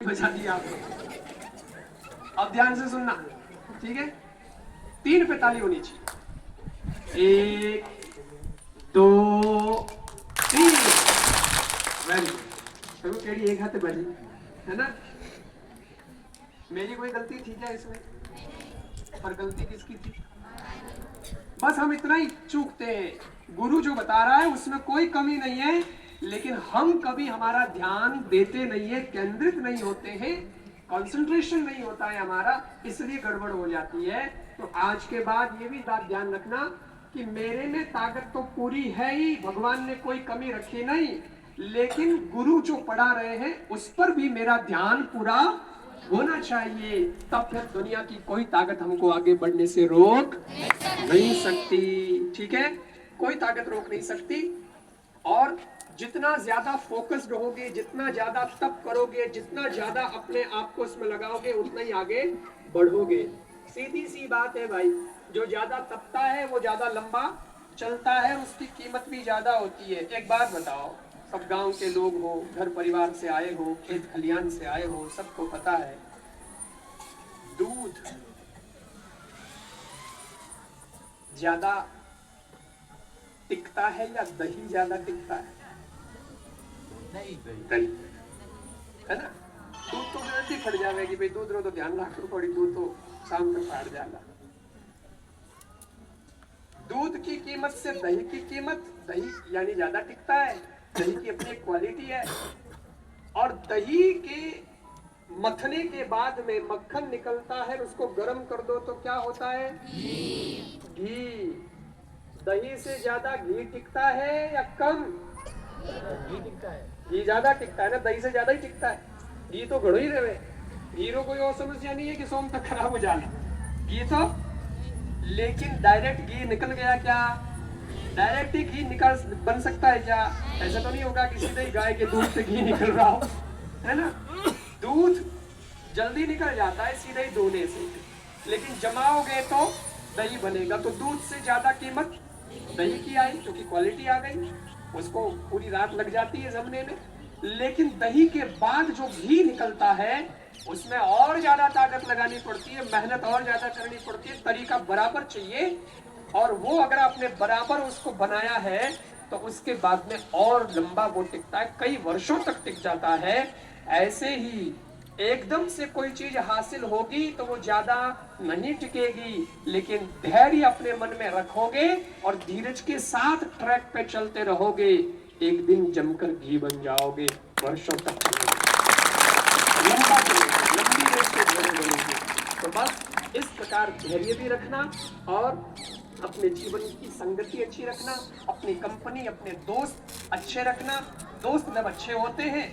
बजा दिया आपने। अब ध्यान से सुनना, ठीक है? 3 पे ताली होनी चाहिए। 1 2 3। Very good. केड़ी एक हाथ बजी है ना? मेरी कोई गलती थी क्या इसमें? पर गलती किसकी थी? बस हम इतना ही चूकते हैं। गुरु जो बता रहा है उसमें कोई कमी नहीं है, लेकिन हम कभी हमारा ध्यान देते नहीं है, केंद्रित नहीं होते हैं, कंसंट्रेशन नहीं होता है हमारा, इसलिए गड़बड़ हो जाती है। तो आज के बाद ये भी बात ध्यान रखना कि मेरे में ताकत तो पूरी है ही, भगवान ने कोई कमी रखी नहीं, लेकिन गुरु जो पढ़ा रहे हैं उस पर भी मेरा ध्यान पूरा होना चाहिए। तब फिर दुनिया की कोई ताकत हमको आगे बढ़ने से रोक नहीं सकती। ठीक है? कोई ताकत रोक नहीं सकती। और जितना ज्यादा फोकस्ड रहोगे, जितना ज्यादा तप करोगे, जितना ज्यादा अपने आप को इसमें लगाओगे, उतना ही आगे बढ़ोगे। सीधी सी बात है भाई, जो ज्यादा तपता है वो ज्यादा लंबा चलता है, उसकी कीमत भी ज्यादा होती है। एक बात बताओ, सब गांव के लोग हो, घर परिवार से आए हो, खेत खलियान से आए हो, सबको पता है दूध ज्यादा टिकता है या दही ज्यादा टिकता है? नहीं दही है ना? दूध तो जल्दी फट जाएगी भाई, दूध रो तो ध्यान रखो थोड़ी, दूध तो शाम तक फाट जाएगा। दूध की कीमत से दही की कीमत, दही यानी ज्यादा टिकता है, दही की अपनी क्वालिटी है। और दही के मथने के बाद में मक्खन निकलता है, उसको गर्म कर दो तो क्या होता है? घी। दही से ज्यादा घी टिकता है या कम? घी टिकता है। घी ज्यादा टिकता है ना, दही से ज्यादा ही टिकता है। घी तो घड़ो ही रहे, घी रो कोई और समस्या नहीं है कि सोम तक खराब हो जाना घी तो। लेकिन डायरेक्ट घी निकल गया क्या? डायरेक्ट ही घी निकल बन सकता है क्या? ऐसा तो नहीं होगा कि सीधे ही गाय के दूध से घी निकल रहा हो, है ना? दूध जल्दी निकल जाता है सीधे ही धोने से, लेकिन जमाओगे तो दही बनेगा। तो दूध से ज्यादा कीमत दही की आई, क्योंकि क्वालिटी आ गई, उसको पूरी रात लग जाती है जमने में। लेकिन दही के बाद जो घी निकलता है उसमें और ज्यादा ताकत लगानी पड़ती है, मेहनत और ज्यादा करनी पड़ती है, तरीका बराबर चाहिए। और वो अगर आपने बराबर उसको बनाया है तो उसके बाद में और लंबा वो टिकता है, कई वर्षों तक टिक जाता है। ऐसे ही एकदम से कोई चीज हासिल होगी तो वो ज्यादा नहीं टिकेगी, लेकिन धैर्य अपने मन में रखोगे और धीरज के साथ ट्रैक पे चलते रहोगे, एक दिन जमकर घी बन जाओगे, वर्षों तक चलेगा, लंबा चलेगा, लंबी रेस के घोड़े बनेंगे। तो बस इस प्रकार धैर्य भी रखना और अपने जीवन की संगति अच्छी रखना, अपनी कंपनी, अपने दोस्त अच्छे रखना। दोस्त जब अच्छे होते हैं